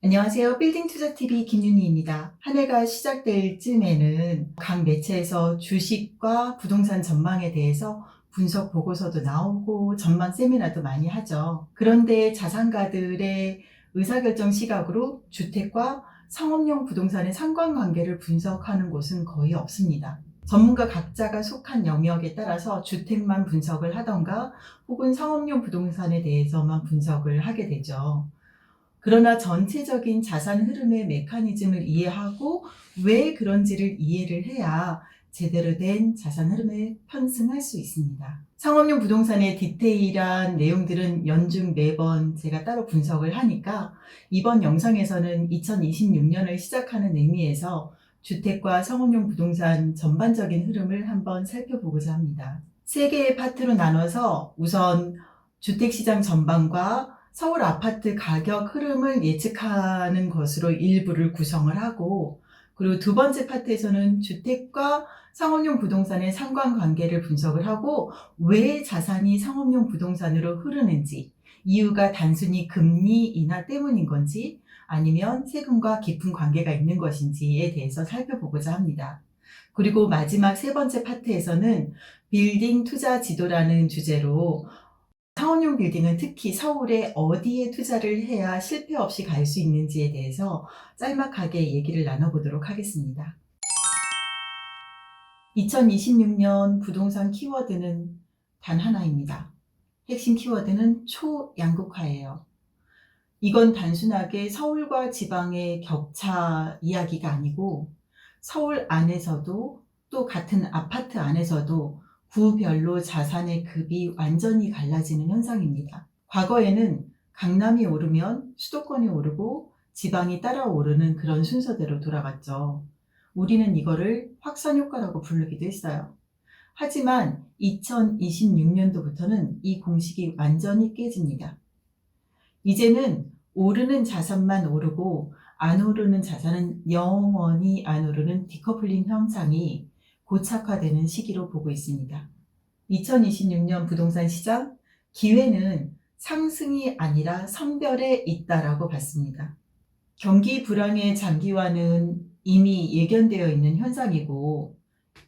안녕하세요. 빌딩투자TV 김윤희입니다. 한 해가 시작될 쯤에는 각 매체에서 주식과 부동산 전망에 대해서 분석 보고서도 나오고 전망 세미나도 많이 하죠. 그런데 자산가들의 의사결정 시각으로 주택과 상업용 부동산의 상관관계를 분석하는 곳은 거의 없습니다. 전문가 각자가 속한 영역에 따라서 주택만 분석을 하던가 혹은 상업용 부동산에 대해서만 분석을 하게 되죠. 그러나 전체적인 자산 흐름의 메커니즘을 이해하고 왜 그런지를 이해를 해야 제대로 된 자산 흐름에 편승할 수 있습니다. 상업용 부동산의 디테일한 내용들은 연중 매번 제가 따로 분석을 하니까 이번 영상에서는 2026년을 시작하는 의미에서 주택과 상업용 부동산 전반적인 흐름을 한번 살펴보고자 합니다. 세 개의 파트로 나눠서 우선 주택시장 전반과 서울 아파트 가격 흐름을 예측하는 것으로 일부를 구성을 하고, 그리고 두 번째 파트에서는 주택과 상업용 부동산의 상관관계를 분석을 하고 왜 자산이 상업용 부동산으로 흐르는지, 이유가 단순히 금리 인하 때문인 건지 아니면 세금과 깊은 관계가 있는 것인지에 대해서 살펴보고자 합니다. 그리고 마지막 세 번째 파트에서는 빌딩 투자 지도라는 주제로 상업용 빌딩은 특히 서울에 어디에 투자를 해야 실패 없이 갈 수 있는지에 대해서 짤막하게 얘기를 나눠보도록 하겠습니다. 2026년 부동산 키워드는 단 하나입니다. 핵심 키워드는 초양극화예요. 이건 단순하게 서울과 지방의 격차 이야기가 아니고 서울 안에서도 또 같은 아파트 안에서도 구별로 자산의 급이 완전히 갈라지는 현상입니다. 과거에는 강남이 오르면 수도권이 오르고 지방이 따라 오르는 그런 순서대로 돌아갔죠. 우리는 이거를 확산효과라고 부르기도 했어요. 하지만 2026년도부터는 이 공식이 완전히 깨집니다. 이제는 오르는 자산만 오르고 안 오르는 자산은 영원히 안 오르는 디커플링 현상이 고착화되는 시기로 보고 있습니다. 2026년 부동산 시장 기회는 상승이 아니라 선별에 있다라고 봤습니다. 경기 불황의 장기화는 이미 예견되어 있는 현상이고,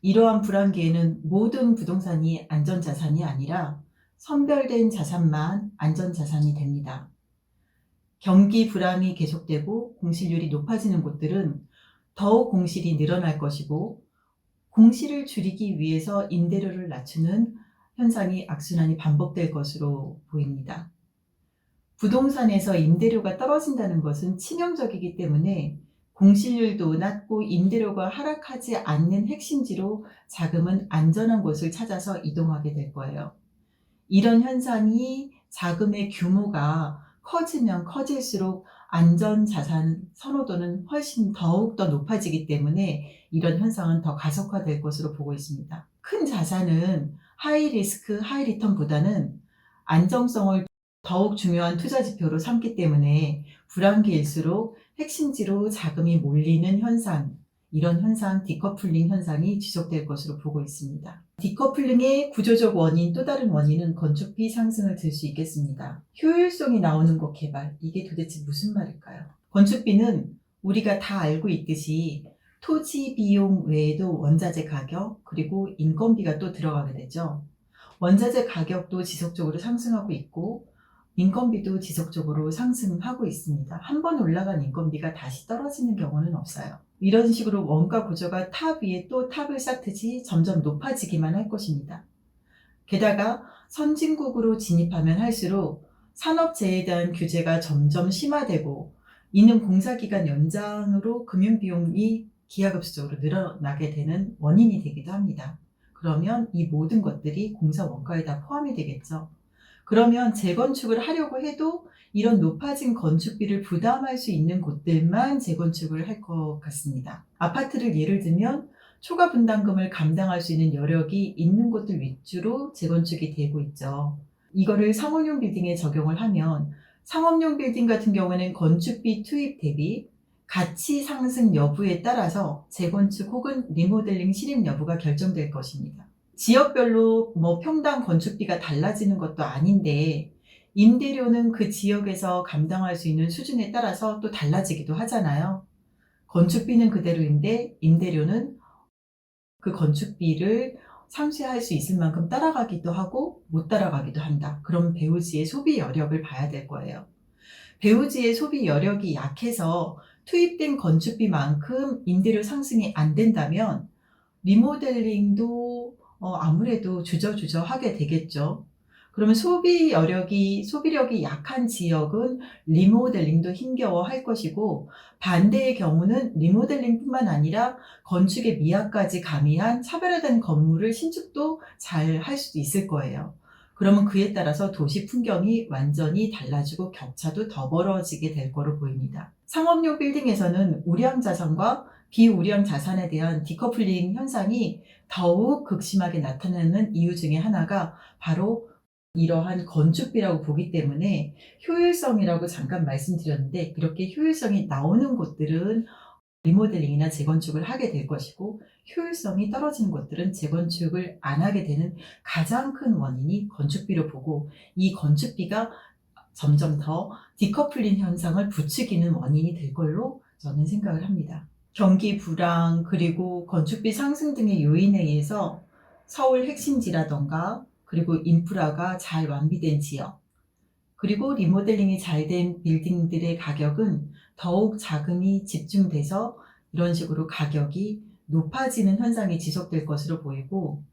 이러한 불황기에는 모든 부동산이 안전자산이 아니라 선별된 자산만 안전자산이 됩니다. 경기 불황이 계속되고 공실률이 높아지는 곳들은 더욱 공실이 늘어날 것이고, 공실을 줄이기 위해서 임대료를 낮추는 현상이 악순환이 반복될 것으로 보입니다. 부동산에서 임대료가 떨어진다는 것은 치명적이기 때문에 공실률도 낮고 임대료가 하락하지 않는 핵심지로 자금은 안전한 곳을 찾아서 이동하게 될 거예요. 이런 현상이 자금의 규모가 커지면 커질수록 안전자산 선호도는 훨씬 더욱더 높아지기 때문에 이런 현상은 더 가속화될 것으로 보고 있습니다. 큰 자산은 하이 리스크, 하이 리턴보다는 안정성을 더욱 중요한 투자 지표로 삼기 때문에 불황기일수록 핵심지로 자금이 몰리는 현상, 이런 현상, 디커플링 현상이 지속될 것으로 보고 있습니다. 디커플링의 구조적 원인, 또 다른 원인은 건축비 상승을 들 수 있겠습니다. 효율성이 나오는 곳 개발, 이게 도대체 무슨 말일까요? 건축비는 우리가 다 알고 있듯이 토지 비용 외에도 원자재 가격, 그리고 인건비가 또 들어가게 되죠. 원자재 가격도 지속적으로 상승하고 있고 인건비도 지속적으로 상승하고 있습니다. 한 번 올라간 인건비가 다시 떨어지는 경우는 없어요. 이런 식으로 원가 구조가 탑 위에 또 탑을 쌓듯이 점점 높아지기만 할 것입니다. 게다가 선진국으로 진입하면 할수록 산업재해에 대한 규제가 점점 심화되고, 이는 공사기간 연장으로 금융비용이 기하급수적으로 늘어나게 되는 원인이 되기도 합니다. 그러면 이 모든 것들이 공사 원가에 다 포함이 되겠죠. 그러면 재건축을 하려고 해도 이런 높아진 건축비를 부담할 수 있는 곳들만 재건축을 할 것 같습니다. 아파트를 예를 들면 초과 분담금을 감당할 수 있는 여력이 있는 곳들 위주로 재건축이 되고 있죠. 이거를 상업용 빌딩에 적용을 하면 상업용 빌딩 같은 경우에는 건축비 투입 대비 가치 상승 여부에 따라서 재건축 혹은 리모델링 실행 여부가 결정될 것입니다. 지역별로 평당 건축비가 달라지는 것도 아닌데 임대료는 그 지역에서 감당할 수 있는 수준에 따라서 또 달라지기도 하잖아요. 건축비는 그대로인데 임대료는 그 건축비를 상쇄할 수 있을 만큼 따라가기도 하고 못 따라가기도 한다. 그럼 배우지의 소비 여력을 봐야 될 거예요. 배우지의 소비 여력이 약해서 투입된 건축비만큼 임대료 상승이 안 된다면 리모델링도 아무래도 주저주저하게 되겠죠. 그러면 소비력이 약한 지역은 리모델링도 힘겨워할 것이고, 반대의 경우는 리모델링뿐만 아니라 건축의 미학까지 가미한 차별화된 건물을 신축도 잘 할 수도 있을 거예요. 그러면 그에 따라서 도시 풍경이 완전히 달라지고 격차도 더 벌어지게 될 거로 보입니다. 상업용 빌딩에서는 우량 자산과 비우량 자산에 대한 디커플링 현상이 더욱 극심하게 나타나는 이유 중에 하나가 바로 이러한 건축비라고 보기 때문에, 효율성이라고 잠깐 말씀드렸는데, 그렇게 효율성이 나오는 곳들은 리모델링이나 재건축을 하게 될 것이고, 효율성이 떨어지는 곳들은 재건축을 안 하게 되는 가장 큰 원인이 건축비로 보고, 이 건축비가 점점 더 디커플링 현상을 부추기는 원인이 될 걸로 저는 생각을 합니다. 경기 불황 그리고 건축비 상승 등의 요인에 의해서 서울 핵심지라던가, 그리고 인프라가 잘 완비된 지역, 그리고 리모델링이 잘 된 빌딩들의 가격은 더욱 자금이 집중돼서 이런 식으로 가격이 높아지는 현상이 지속될 것으로 보이고,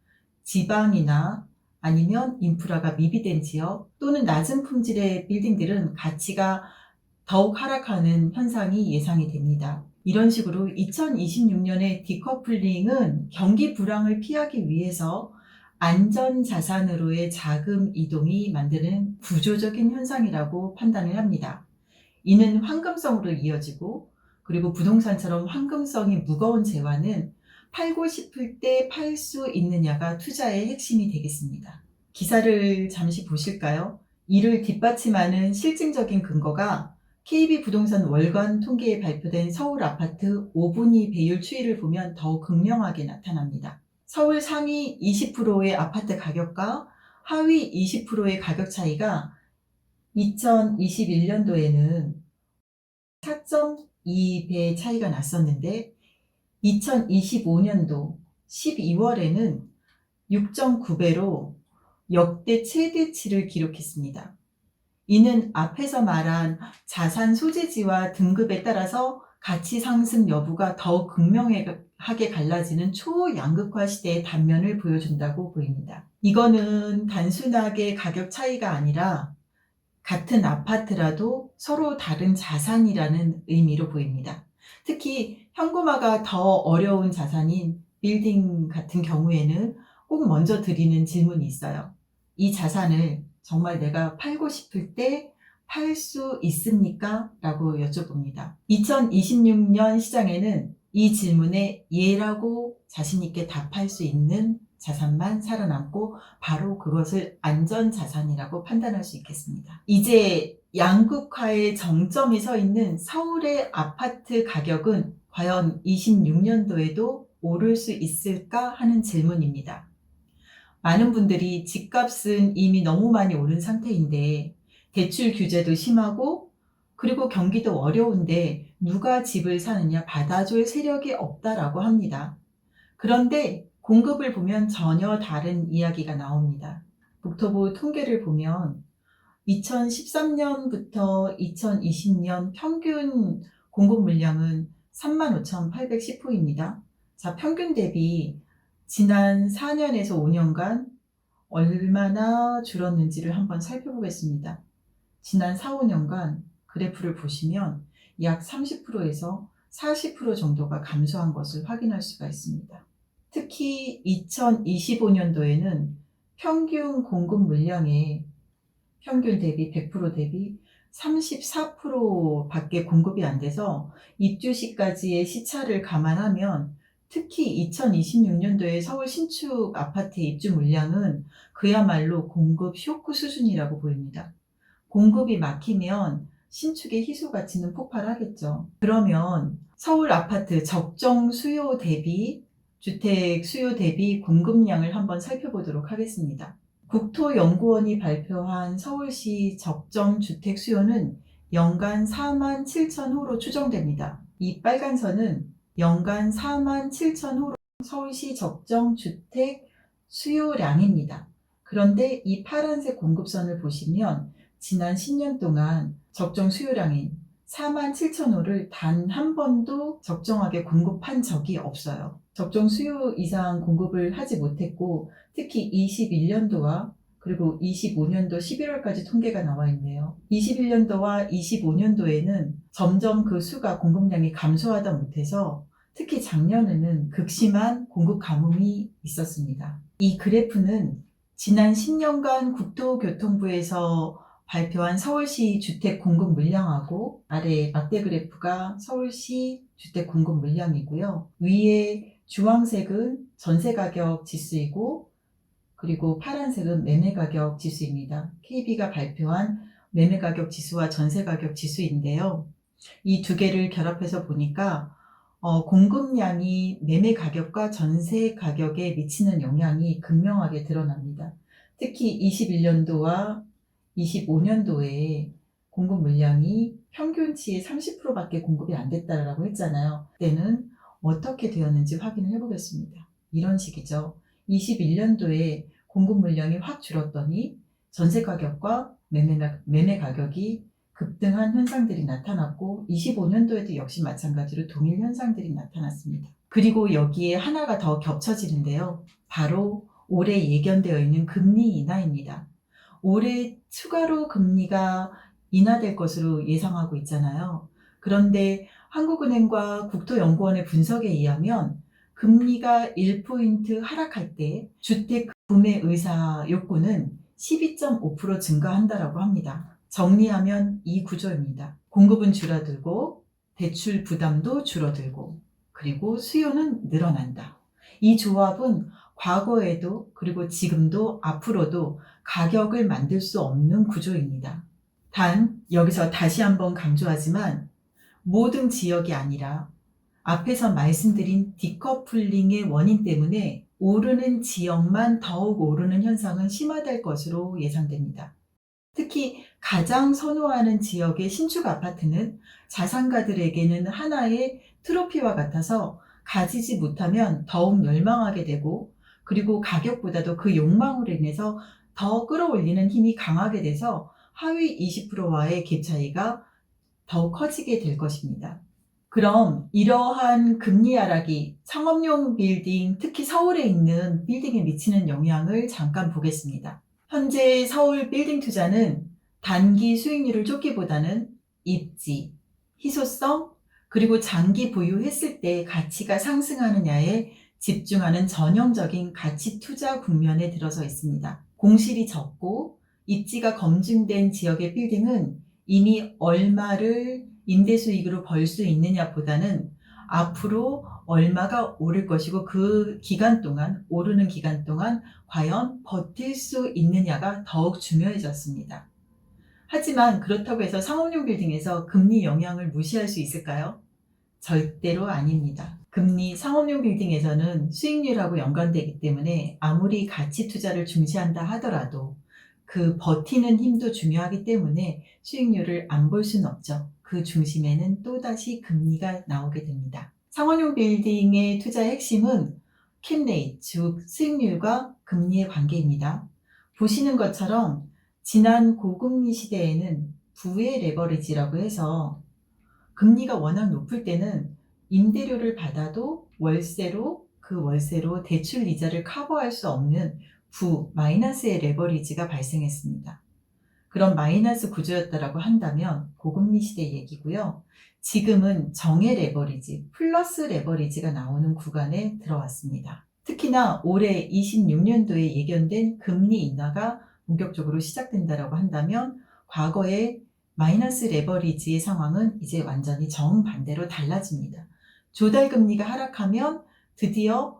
지방이나 아니면 인프라가 미비된 지역 또는 낮은 품질의 빌딩들은 가치가 더욱 하락하는 현상이 예상이 됩니다. 이런 식으로 2026년의 디커플링은 경기 불황을 피하기 위해서 안전자산으로의 자금 이동이 만드는 구조적인 현상이라고 판단을 합니다. 이는 황금성으로 이어지고, 그리고 부동산처럼 황금성이 무거운 재화는 팔고 싶을 때 팔 수 있느냐가 투자의 핵심이 되겠습니다. 기사를 잠시 보실까요? 이를 뒷받침하는 실증적인 근거가 KB부동산 월간 통계에 발표된 서울 아파트 5분위 배율 추이를 보면 더욱 극명하게 나타납니다. 서울 상위 20%의 아파트 가격과 하위 20%의 가격 차이가 2021년도에는 4.2배 차이가 났었는데, 2025년도 12월에는 6.9배로 역대 최대치를 기록했습니다. 이는 앞에서 말한 자산 소재지와 등급에 따라서 가치 상승 여부가 더욱 극명하게 갈라지는 초양극화 시대의 단면을 보여준다고 보입니다. 이거는 단순하게 가격 차이가 아니라 같은 아파트라도 서로 다른 자산이라는 의미로 보입니다. 특히 현금화가 더 어려운 자산인 빌딩 같은 경우에는 꼭 먼저 드리는 질문이 있어요. 이 자산을 정말 내가 팔고 싶을 때 팔 수 있습니까? 라고 여쭤봅니다. 2026년 시장에는 이 질문에 예라고 자신있게 답할 수 있는 자산만 살아남고, 바로 그것을 안전자산이라고 판단할 수 있겠습니다. 이제 양극화의 정점에 서 있는 서울의 아파트 가격은 과연 26년도에도 오를 수 있을까 하는 질문입니다. 많은 분들이 집값은 이미 너무 많이 오른 상태인데, 대출 규제도 심하고, 그리고 경기도 어려운데 누가 집을 사느냐, 받아줄 세력이 없다라고 합니다. 그런데 공급을 보면 전혀 다른 이야기가 나옵니다. 국토부 통계를 보면 2013년부터 2020년 평균 공급 물량은 35,810호입니다. 자, 평균 대비 지난 4년에서 5년간 얼마나 줄었는지를 한번 살펴보겠습니다. 지난 4, 5년간 그래프를 보시면 약 30%에서 40% 정도가 감소한 것을 확인할 수가 있습니다. 특히 2025년도에는 평균 공급 물량의 평균 대비 100% 대비 34%밖에 공급이 안 돼서 입주 시까지의 시차를 감안하면, 특히 2026년도에 서울 신축 아파트 입주 물량은 그야말로 공급 쇼크 수준이라고 보입니다. 공급이 막히면 신축의 희소 가치는 폭발하겠죠. 그러면 서울 아파트 적정 수요 대비, 주택 수요 대비 공급량을 한번 살펴보도록 하겠습니다. 국토연구원이 발표한 서울시 적정주택 수요는 연간 4만 7천 호로 추정됩니다. 이 빨간 선은 연간 4만 7천 호로 서울시 적정주택 수요량입니다. 그런데 이 파란색 공급선을 보시면 지난 10년 동안 적정 수요량인 4만 7천 호를 단 한 번도 적정하게 공급한 적이 없어요. 적정 수요 이상 공급을 하지 못했고 특히 21년도와 그리고 25년도 11월까지 통계가 나와 있네요. 21년도와 25년도에는 점점 그 수가 공급량이 감소하다 못해서 특히 작년에는 극심한 공급 가뭄이 있었습니다. 이 그래프는 지난 10년간 국토교통부에서 발표한 서울시 주택 공급 물량하고 아래 막대 그래프가 서울시 주택 공급 물량이고요. 위에 주황색은 전세 가격 지수이고 그리고 파란색은 매매 가격 지수입니다. KB가 발표한 매매 가격 지수와 전세 가격 지수인데요. 이 두 개를 결합해서 보니까 공급량이 매매 가격과 전세 가격에 미치는 영향이 극명하게 드러납니다. 특히 21년도와 25년도에 공급 물량이 평균치의 30%밖에 공급이 안 됐다라고 했잖아요. 그때는 어떻게 되었는지 확인을 해보겠습니다. 이런 식이죠. 21년도에 공급 물량이 확 줄었더니 전세 가격과 매매 가격이 급등한 현상들이 나타났고 25년도에도 역시 마찬가지로 동일 현상들이 나타났습니다. 그리고 여기에 하나가 더 겹쳐지는데요. 바로 올해 예견되어 있는 금리 인하입니다. 올해 추가로 금리가 인하될 것으로 예상하고 있잖아요. 그런데 한국은행과 국토연구원의 분석에 의하면 금리가 1포인트 하락할 때 주택 구매 의사 욕구는 12.5% 증가한다라고 합니다. 정리하면 이 구조입니다. 공급은 줄어들고 대출 부담도 줄어들고 그리고 수요는 늘어난다. 이 조합은 과거에도 그리고 지금도 앞으로도 가격을 만들 수 없는 구조입니다. 단 여기서 다시 한번 강조하지만 모든 지역이 아니라 앞에서 말씀드린 디커플링의 원인 때문에 오르는 지역만 더욱 오르는 현상은 심화될 것으로 예상됩니다. 특히 가장 선호하는 지역의 신축 아파트는 자산가들에게는 하나의 트로피와 같아서 가지지 못하면 더욱 열망하게 되고 그리고 가격보다도 그 욕망으로 인해서 더 끌어올리는 힘이 강하게 돼서 하위 20%와의 갭 차이가 더욱 커지게 될 것입니다. 그럼 이러한 금리 하락이 상업용 빌딩, 특히 서울에 있는 빌딩에 미치는 영향을 잠깐 보겠습니다. 현재 서울 빌딩 투자는 단기 수익률을 쫓기보다는 입지, 희소성, 그리고 장기 보유했을 때 가치가 상승하느냐에 집중하는 전형적인 가치 투자 국면에 들어서 있습니다. 공실이 적고 입지가 검증된 지역의 빌딩은 이미 얼마를 임대 수익으로 벌 수 있느냐보다는 앞으로 얼마가 오를 것이고 그 기간 동안 오르는 기간 동안 과연 버틸 수 있느냐가 더욱 중요해졌습니다. 하지만 그렇다고 해서 상업용 빌딩에서 금리 영향을 무시할 수 있을까요? 절대로 아닙니다. 금리 상업용 빌딩에서는 수익률하고 연관되기 때문에 아무리 가치 투자를 중시한다 하더라도 그 버티는 힘도 중요하기 때문에 수익률을 안 볼 수는 없죠. 그 중심에는 또다시 금리가 나오게 됩니다. 상업용 빌딩의 투자의 핵심은 캡레이트, 즉 수익률과 금리의 관계입니다. 보시는 것처럼 지난 고금리 시대에는 부의 레버리지라고 해서 금리가 워낙 높을 때는 임대료를 받아도 그 월세로 대출 이자를 커버할 수 없는 마이너스의 레버리지가 발생했습니다. 그런 마이너스 구조였다라고 한다면 고금리 시대 얘기고요. 지금은 정의 레버리지, 플러스 레버리지가 나오는 구간에 들어왔습니다. 특히나 올해 26년도에 예견된 금리 인하가 본격적으로 시작된다라고 한다면 과거의 마이너스 레버리지의 상황은 이제 완전히 정반대로 달라집니다. 조달금리가 하락하면 드디어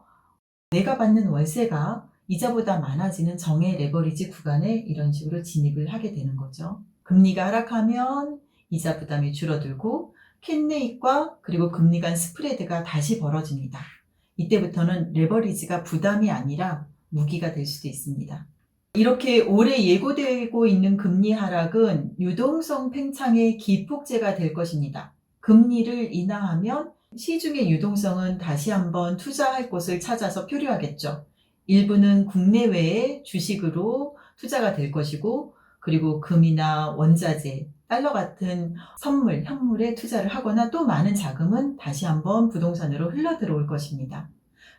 내가 받는 월세가 이자보다 많아지는 정의 레버리지 구간에 이런 식으로 진입을 하게 되는 거죠. 금리가 하락하면 이자 부담이 줄어들고 캔레이트과 그리고 금리 간 스프레드가 다시 벌어집니다. 이때부터는 레버리지가 부담이 아니라 무기가 될 수도 있습니다. 이렇게 오래 예고되고 있는 금리 하락은 유동성 팽창의 기폭제가 될 것입니다. 금리를 인하하면 시중의 유동성은 다시 한번 투자할 곳을 찾아서 표류하겠죠. 일부는 국내외의 주식으로 투자가 될 것이고, 그리고 금이나 원자재, 달러 같은 선물, 현물에 투자를 하거나 또 많은 자금은 다시 한번 부동산으로 흘러 들어올 것입니다.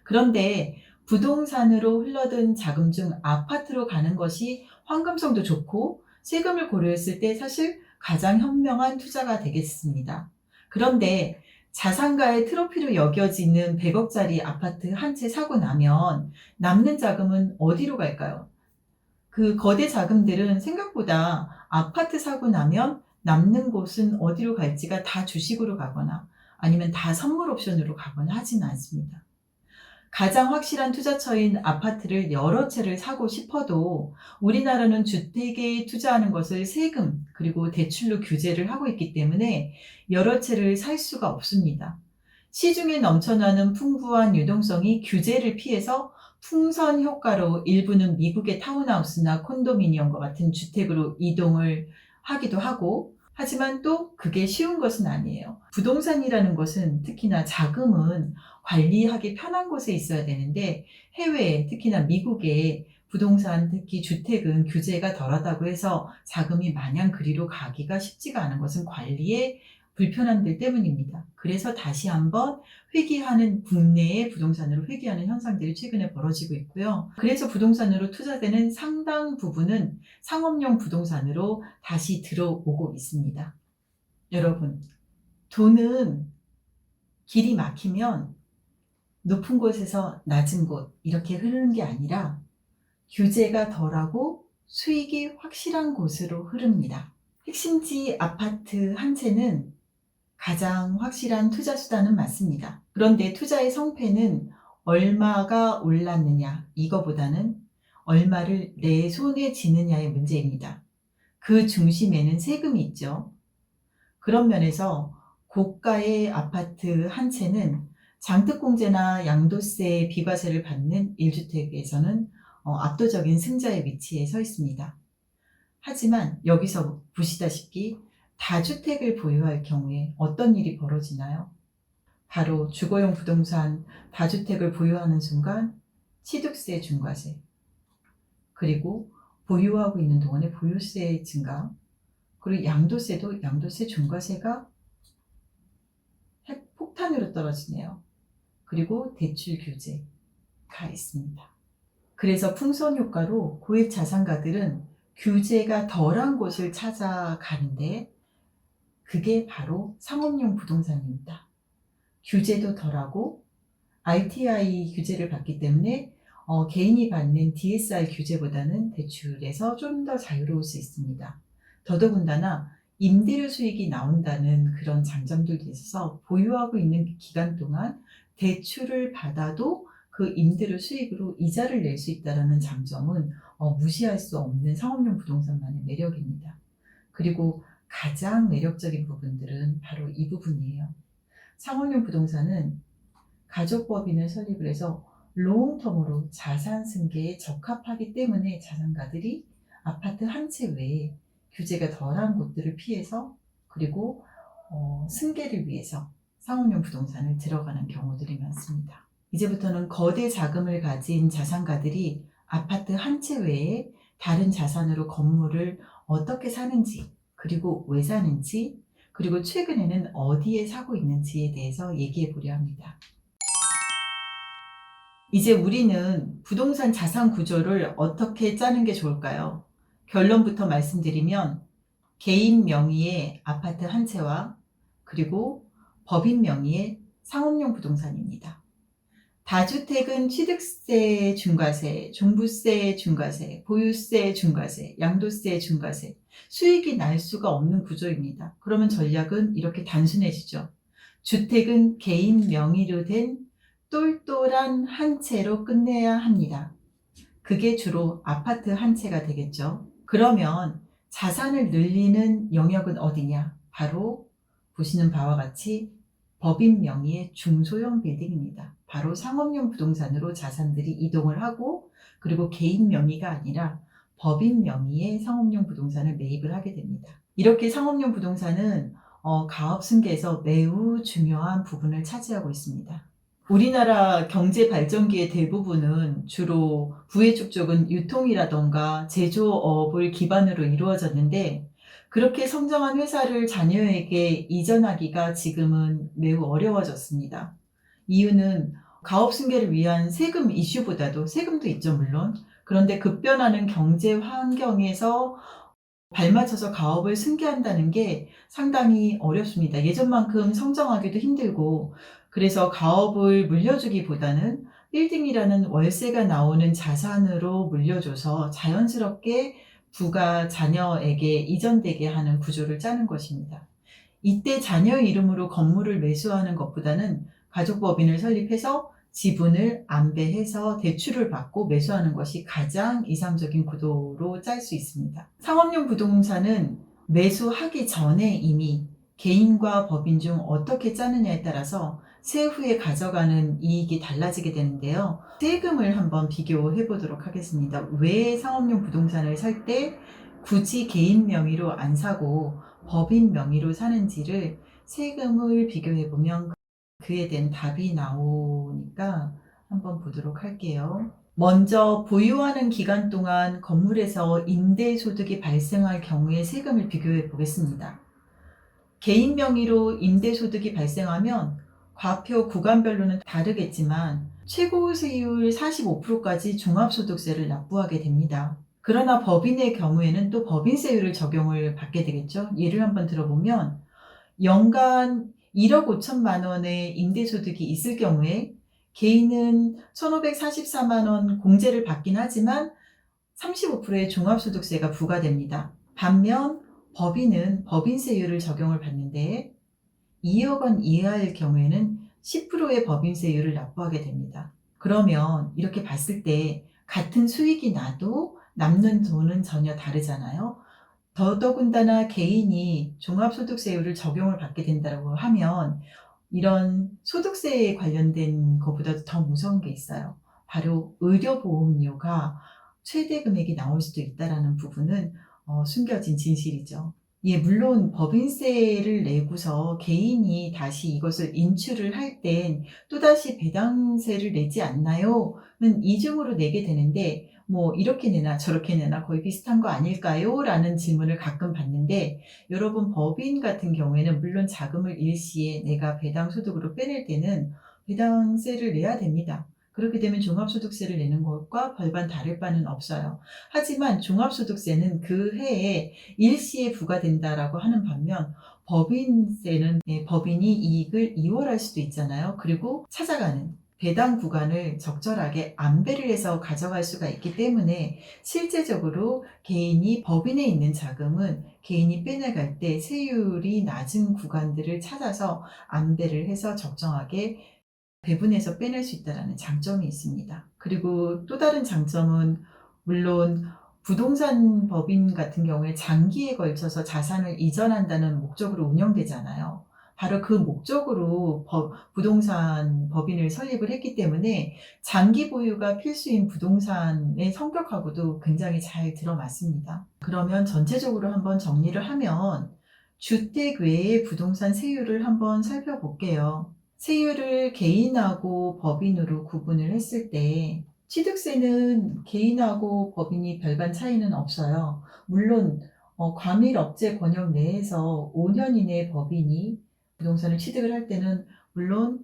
그런데 부동산으로 흘러든 자금 중 아파트로 가는 것이 환금성도 좋고 세금을 고려했을 때 사실 가장 현명한 투자가 되겠습니다. 그런데 자산가의 트로피로 여겨지는 100억짜리 아파트 한 채 사고 나면 남는 자금은 어디로 갈까요? 그 거대 자금들은 생각보다 아파트 사고 나면 남는 곳은 어디로 갈지가 다 주식으로 가거나 아니면 다 선물 옵션으로 가거나 하지는 않습니다. 가장 확실한 투자처인 아파트를 여러 채를 사고 싶어도 우리나라는 주택에 투자하는 것을 세금 그리고 대출로 규제를 하고 있기 때문에 여러 채를 살 수가 없습니다. 시중에 넘쳐나는 풍부한 유동성이 규제를 피해서 풍선 효과로 일부는 미국의 타운하우스나 콘도미니엄과 같은 주택으로 이동을 하기도 하고, 하지만 또 그게 쉬운 것은 아니에요. 부동산이라는 것은 특히나 자금은 관리하기 편한 곳에 있어야 되는데 해외에 특히나 미국에 부동산 특히 주택은 규제가 덜하다고 해서 자금이 마냥 그리로 가기가 쉽지가 않은 것은 관리에 불편함들 때문입니다. 그래서 다시 한번 회귀하는 국내의 부동산으로 회귀하는 현상들이 최근에 벌어지고 있고요. 그래서 부동산으로 투자되는 상당 부분은 상업용 부동산으로 다시 들어오고 있습니다. 여러분, 돈은 길이 막히면 높은 곳에서 낮은 곳 이렇게 흐르는 게 아니라 규제가 덜하고 수익이 확실한 곳으로 흐릅니다. 핵심지 아파트 한 채는 가장 확실한 투자 수단은 맞습니다. 그런데 투자의 성패는 얼마가 올랐느냐 이거보다는 얼마를 내 손에 쥐느냐의 문제입니다. 그 중심에는 세금이 있죠. 그런 면에서 고가의 아파트 한 채는 장특공제나 양도세 비과세를 받는 1주택에서는 압도적인 승자의 위치에 서 있습니다. 하지만 여기서 보시다시피 다주택을 보유할 경우에 어떤 일이 벌어지나요? 바로 주거용 부동산 다주택을 보유하는 순간 취득세 중과세, 그리고 보유하고 있는 동안에 보유세 증가, 그리고 양도세도 양도세 중과세가 폭탄으로 떨어지네요. 그리고 대출 규제가 있습니다. 그래서 풍선 효과로 고액 자산가들은 규제가 덜한 곳을 찾아가는데 그게 바로 상업용 부동산입니다. 규제도 덜하고 RTI 규제를 받기 때문에 개인이 받는 DSR 규제보다는 대출에서 좀 더 자유로울 수 있습니다. 더더군다나 임대료 수익이 나온다는 그런 장점들도 있어서 보유하고 있는 기간 동안 대출을 받아도 그 임대료 수익으로 이자를 낼 수 있다는 장점은 무시할 수 없는 상업용 부동산만의 매력입니다. 그리고 가장 매력적인 부분들은 바로 이 부분이에요. 상업용 부동산은 가족법인을 설립을 해서 롱텀으로 자산 승계에 적합하기 때문에 자산가들이 아파트 한 채 외에 규제가 덜한 곳들을 피해서 그리고 승계를 위해서 상업용 부동산을 들어가는 경우들이 많습니다. 이제부터는 거대 자금을 가진 자산가들이 아파트 한 채 외에 다른 자산으로 건물을 어떻게 사는지, 그리고 왜 사는지, 그리고 최근에는 어디에 사고 있는지에 대해서 얘기해 보려 합니다. 이제 우리는 부동산 자산 구조를 어떻게 짜는 게 좋을까요? 결론부터 말씀드리면 개인 명의의 아파트 한 채와 그리고 법인 명의의 상업용 부동산입니다. 다주택은 취득세 중과세, 종부세 중과세, 보유세 중과세, 양도세 중과세, 수익이 날 수가 없는 구조입니다. 그러면 전략은 이렇게 단순해지죠. 주택은 개인 명의로 된 똘똘한 한 채로 끝내야 합니다. 그게 주로 아파트 한 채가 되겠죠. 그러면 자산을 늘리는 영역은 어디냐? 바로 보시는 바와 같이 법인 명의의 중소형 빌딩입니다. 바로 상업용 부동산으로 자산들이 이동을 하고 그리고 개인 명의가 아니라 법인 명의의 상업용 부동산을 매입을 하게 됩니다. 이렇게 상업용 부동산은 가업 승계에서 매우 중요한 부분을 차지하고 있습니다. 우리나라 경제 발전기의 대부분은 주로 부의 축적은 유통이라던가 제조업을 기반으로 이루어졌는데, 그렇게 성장한 회사를 자녀에게 이전하기가 지금은 매우 어려워졌습니다. 이유는 가업 승계를 위한 세금 이슈보다도, 세금도 있죠 물론, 그런데 급변하는 경제 환경에서 발맞춰서 가업을 승계한다는 게 상당히 어렵습니다. 예전만큼 성장하기도 힘들고, 그래서 가업을 물려주기보다는 빌딩이라는 월세가 나오는 자산으로 물려줘서 자연스럽게 부가 자녀에게 이전되게 하는 구조를 짜는 것입니다. 이때 자녀 이름으로 건물을 매수하는 것보다는 가족법인을 설립해서 지분을 안배해서 대출을 받고 매수하는 것이 가장 이상적인 구도로 짤 수 있습니다. 상업용 부동산은 매수하기 전에 이미 개인과 법인 중 어떻게 짜느냐에 따라서 세후에 가져가는 이익이 달라지게 되는데요. 세금을 한번 비교해 보도록 하겠습니다. 왜 상업용 부동산을 살 때 굳이 개인 명의로 안 사고 법인 명의로 사는지를 세금을 비교해 보면 그에 대한 답이 나오니까 한번 보도록 할게요. 먼저 보유하는 기간 동안 건물에서 임대소득이 발생할 경우에 세금을 비교해 보겠습니다. 개인 명의로 임대소득이 발생하면 과표 구간별로는 다르겠지만 최고 세율 45%까지 종합소득세를 납부하게 됩니다. 그러나 법인의 경우에는 또 법인세율을 적용을 받게 되겠죠. 예를 한번 들어보면 연간 1억 5천만 원의 임대소득이 있을 경우에 개인은 1,544만 원 공제를 받긴 하지만 35%의 종합소득세가 부과됩니다. 반면 법인은 법인세율을 적용을 받는데 2억 원 이하일 경우에는 10%의 법인세율을 납부하게 됩니다. 그러면 이렇게 봤을 때 같은 수익이 나도 남는 돈은 전혀 다르잖아요. 더더군다나 개인이 종합소득세율을 적용을 받게 된다고 하면 이런 소득세에 관련된 것보다도 더 무서운 게 있어요. 바로 의료보험료가 최대 금액이 나올 수도 있다는 부분은 숨겨진 진실이죠. 예, 물론 법인세를 내고서 개인이 다시 이것을 인출을 할 땐 또다시 배당세를 내지 않나요?는 이중으로 내게 되는데, 뭐 이렇게 내나 저렇게 내나 거의 비슷한 거 아닐까요? 라는 질문을 가끔 받는데, 여러분 법인 같은 경우에는 물론 자금을 일시에 내가 배당 소득으로 빼낼 때는 배당세를 내야 됩니다. 그렇게 되면 종합소득세를 내는 것과 별반 다를 바는 없어요. 하지만 종합소득세는 그 해에 일시에 부과된다라고 하는 반면 법인세는 법인이 이익을 이월할 수도 있잖아요. 그리고 찾아가는 배당 구간을 적절하게 안배를 해서 가져갈 수가 있기 때문에 실제적으로 개인이 법인에 있는 자금은 개인이 빼내갈 때 세율이 낮은 구간들을 찾아서 안배를 해서 적정하게 배분해서 빼낼 수 있다는 장점이 있습니다. 그리고 또 다른 장점은 물론 부동산 법인 같은 경우에 장기에 걸쳐서 자산을 이전한다는 목적으로 운영되잖아요. 바로 그 목적으로 부동산 법인을 설립을 했기 때문에 장기 보유가 필수인 부동산의 성격하고도 굉장히 잘 들어맞습니다. 그러면 전체적으로 한번 정리를 하면 주택 외의 부동산 세율을 한번 살펴볼게요. 세율을 개인하고 법인으로 구분을 했을 때 취득세는 개인하고 법인이 별반 차이는 없어요. 물론 과밀억제 권역 내에서 5년 이내 법인이 부동산을 취득을 할 때는 물론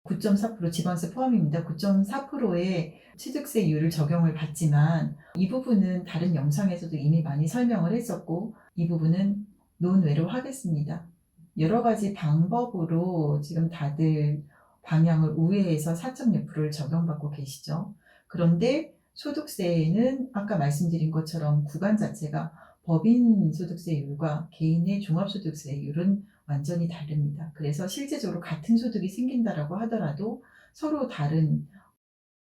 9.4% 지방세 포함입니다. 9.4%의 취득세율을 적용을 받지만 이 부분은 다른 영상에서도 이미 많이 설명을 했었고 이 부분은 논외로 하겠습니다. 여러 가지 방법으로 지금 다들 방향을 우회해서 4.6%를 적용받고 계시죠. 그런데 소득세는 아까 말씀드린 것처럼 구간 자체가 법인 소득세율과 개인의 종합소득세율은 완전히 다릅니다. 그래서 실제적으로 같은 소득이 생긴다라고 하더라도 서로 다른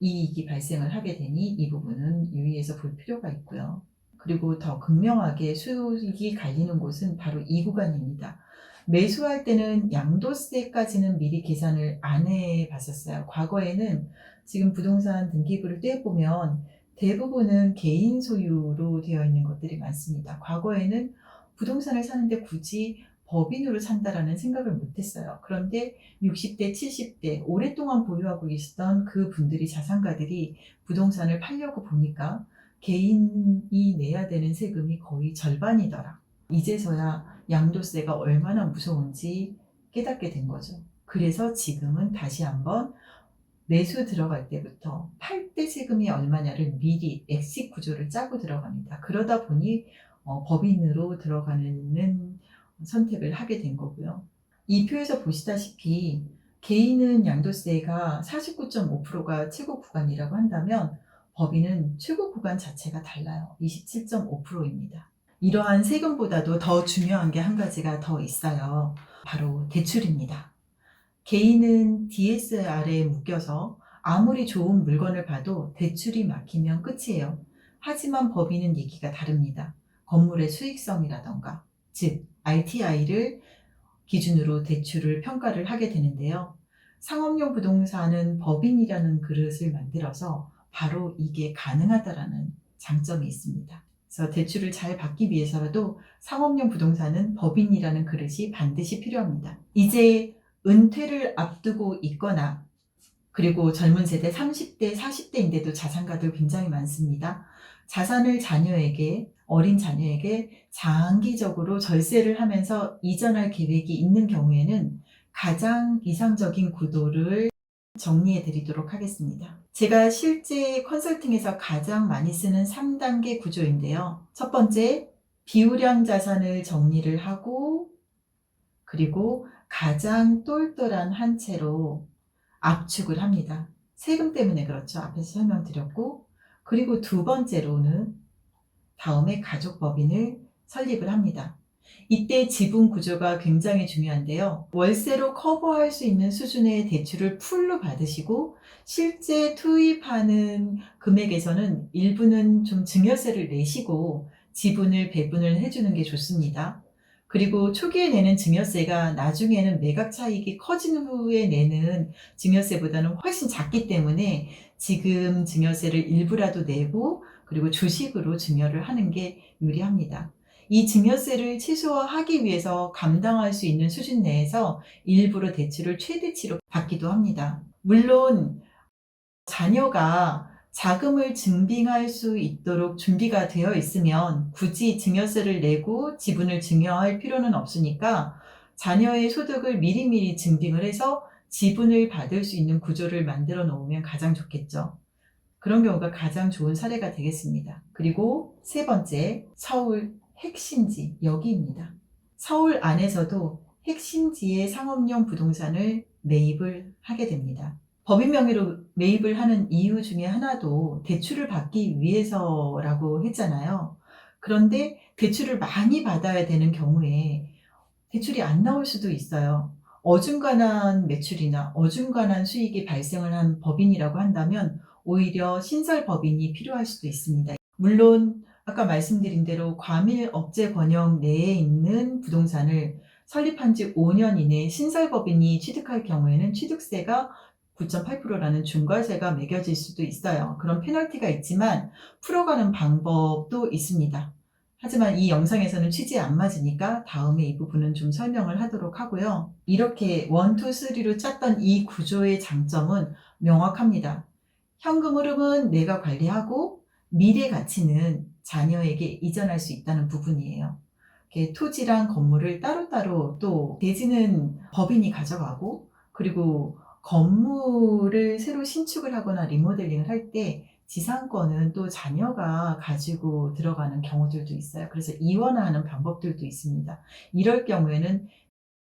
이익이 발생을 하게 되니 이 부분은 유의해서 볼 필요가 있고요. 그리고 더 극명하게 수익이 갈리는 곳은 바로 이 구간입니다. 매수할 때는 양도세까지는 미리 계산을 안 해봤었어요. 과거에는 지금 부동산 등기부를 떼보면 대부분은 개인 소유로 되어 있는 것들이 많습니다. 과거에는 부동산을 사는데 굳이 법인으로 산다라는 생각을 못 했어요. 그런데 60대, 70대 오랫동안 보유하고 계시던 그 분들이 자산가들이 부동산을 팔려고 보니까 개인이 내야 되는 세금이 거의 절반이더라. 이제서야 양도세가 얼마나 무서운지 깨닫게 된 거죠. 그래서 지금은 다시 한번 매수 들어갈 때부터 팔 때 세금이 얼마냐를 미리 엑식 구조를 짜고 들어갑니다. 그러다 보니 법인으로 들어가는 선택을 하게 된 거고요. 이 표에서 보시다시피 개인은 양도세가 49.5%가 최고 구간이라고 한다면 법인은 최고 구간 자체가 달라요. 27.5%입니다. 이러한 세금보다도 더 중요한 게 한 가지가 더 있어요. 바로 대출입니다. 개인은 DSR에 묶여서 아무리 좋은 물건을 봐도 대출이 막히면 끝이에요. 하지만 법인은 얘기가 다릅니다. 건물의 수익성이라던가, 즉 RTI를 기준으로 대출을 평가를 하게 되는데요. 상업용 부동산은 법인이라는 그릇을 만들어서 바로 이게 가능하다라는 장점이 있습니다. 그래서 대출을 잘 받기 위해서라도 상업용 부동산은 법인이라는 그릇이 반드시 필요합니다. 이제 은퇴를 앞두고 있거나 그리고 젊은 세대 30대, 40대인데도 자산가들 굉장히 많습니다. 자산을 자녀에게, 어린 자녀에게 장기적으로 절세를 하면서 이전할 계획이 있는 경우에는 가장 이상적인 구도를 정리해 드리도록 하겠습니다. 제가 실제 컨설팅에서 가장 많이 쓰는 3단계 구조인데요. 첫 번째, 비우량 자산을 정리를 하고 그리고 가장 똘똘한 한 채로 압축을 합니다. 세금 때문에 그렇죠. 앞에서 설명드렸고, 그리고 두 번째로는 다음에 가족법인을 설립을 합니다. 이때 지분 구조가 굉장히 중요한데요. 월세로 커버할 수 있는 수준의 대출을 풀로 받으시고 실제 투입하는 금액에서는 일부는 좀 증여세를 내시고 지분을 배분을 해주는 게 좋습니다. 그리고 초기에 내는 증여세가 나중에는 매각 차익이 커진 후에 내는 증여세보다는 훨씬 작기 때문에 지금 증여세를 일부라도 내고 그리고 주식으로 증여를 하는 게 유리합니다. 이 증여세를 최소화하기 위해서 감당할 수 있는 수준 내에서 일부러 대출을 최대치로 받기도 합니다. 물론 자녀가 자금을 증빙할 수 있도록 준비가 되어 있으면 굳이 증여세를 내고 지분을 증여할 필요는 없으니까 자녀의 소득을 미리미리 증빙을 해서 지분을 받을 수 있는 구조를 만들어 놓으면 가장 좋겠죠. 그런 경우가 가장 좋은 사례가 되겠습니다. 그리고 세 번째, 서울 핵심지, 여기입니다. 서울 안에서도 핵심지의 상업용 부동산을 매입을 하게 됩니다. 법인 명의로 매입을 하는 이유 중에 하나도 대출을 받기 위해서라고 했잖아요. 그런데 대출을 많이 받아야 되는 경우에 대출이 안 나올 수도 있어요. 어중간한 매출이나 어중간한 수익이 발생을 한 법인이라고 한다면 오히려 신설 법인이 필요할 수도 있습니다. 물론 아까 말씀드린 대로 과밀 억제 권역 내에 있는 부동산을 설립한 지 5년 이내에 신설 법인이 취득할 경우에는 취득세가 9.8%라는 중과세가 매겨질 수도 있어요. 그런 페널티가 있지만 풀어가는 방법도 있습니다. 하지만 이 영상에서는 취지에 안 맞으니까 다음에 이 부분은 좀 설명을 하도록 하고요. 이렇게 1, 2, 3로 짰던 이 구조의 장점은 명확합니다. 현금 흐름은 내가 관리하고 미래 가치는 자녀에게 이전할 수 있다는 부분이에요. 토지랑 건물을 따로따로 또 대지는 법인이 가져가고 그리고 건물을 새로 신축을 하거나 리모델링을 할 때 지상권은 또 자녀가 가지고 들어가는 경우들도 있어요. 그래서 이원화하는 방법들도 있습니다. 이럴 경우에는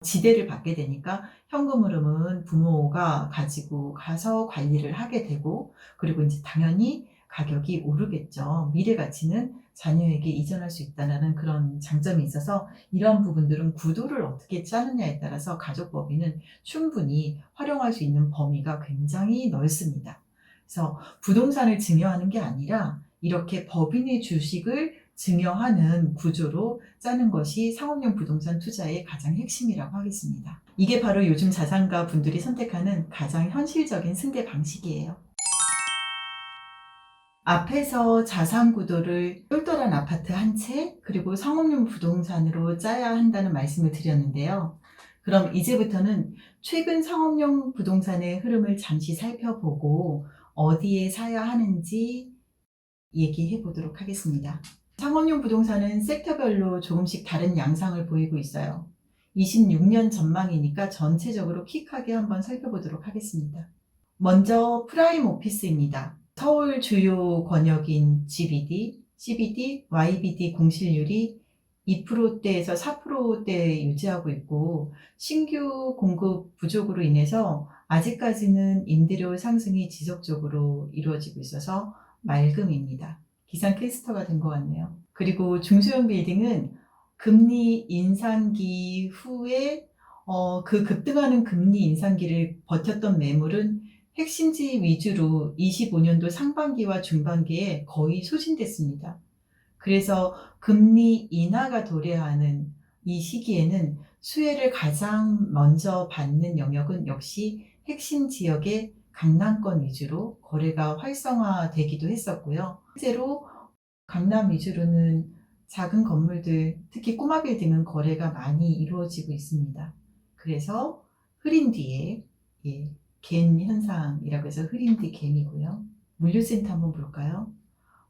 지대를 받게 되니까 현금 흐름은 부모가 가지고 가서 관리를 하게 되고 그리고 이제 당연히 가격이 오르겠죠. 미래 가치는 자녀에게 이전할 수 있다는 그런 장점이 있어서 이런 부분들은 구도를 어떻게 짜느냐에 따라서 가족법인은 충분히 활용할 수 있는 범위가 굉장히 넓습니다. 그래서 부동산을 증여하는 게 아니라 이렇게 법인의 주식을 증여하는 구조로 짜는 것이 상업용 부동산 투자의 가장 핵심이라고 하겠습니다. 이게 바로 요즘 자산가 분들이 선택하는 가장 현실적인 승계 방식이에요. 앞에서 자산 구도를 똘똘한 아파트 한 채, 그리고 상업용 부동산으로 짜야 한다는 말씀을 드렸는데요. 그럼 이제부터는 최근 상업용 부동산의 흐름을 잠시 살펴보고 어디에 사야 하는지 얘기해 보도록 하겠습니다. 상업용 부동산은 섹터별로 조금씩 다른 양상을 보이고 있어요. 26년 전망이니까 전체적으로 킥하게 한번 살펴보도록 하겠습니다. 먼저 프라임 오피스입니다. 서울 주요 권역인 GBD, CBD, YBD 공실률이 2%대에서 4%대 유지하고 있고, 신규 공급 부족으로 인해서 아직까지는 임대료 상승이 지속적으로 이루어지고 있어서 맑음입니다. 기상캐스터가 된 것 같네요. 그리고 중소형 빌딩은 금리 인상기 후에 그 급등하는 금리 인상기를 버텼던 매물은 핵심지 위주로 25년도 상반기와 중반기에 거의 소진됐습니다. 그래서 금리 인하가 도래하는 이 시기에는 수혜를 가장 먼저 받는 영역은 역시 핵심 지역의 강남권 위주로 거래가 활성화되기도 했었고요. 실제로 강남 위주로는 작은 건물들, 특히 꼬마 빌딩은 거래가 많이 이루어지고 있습니다. 그래서 흐린 뒤에 갠 현상이라고 해서 흐린 뒤 갠이고요. 물류센터 한번 볼까요?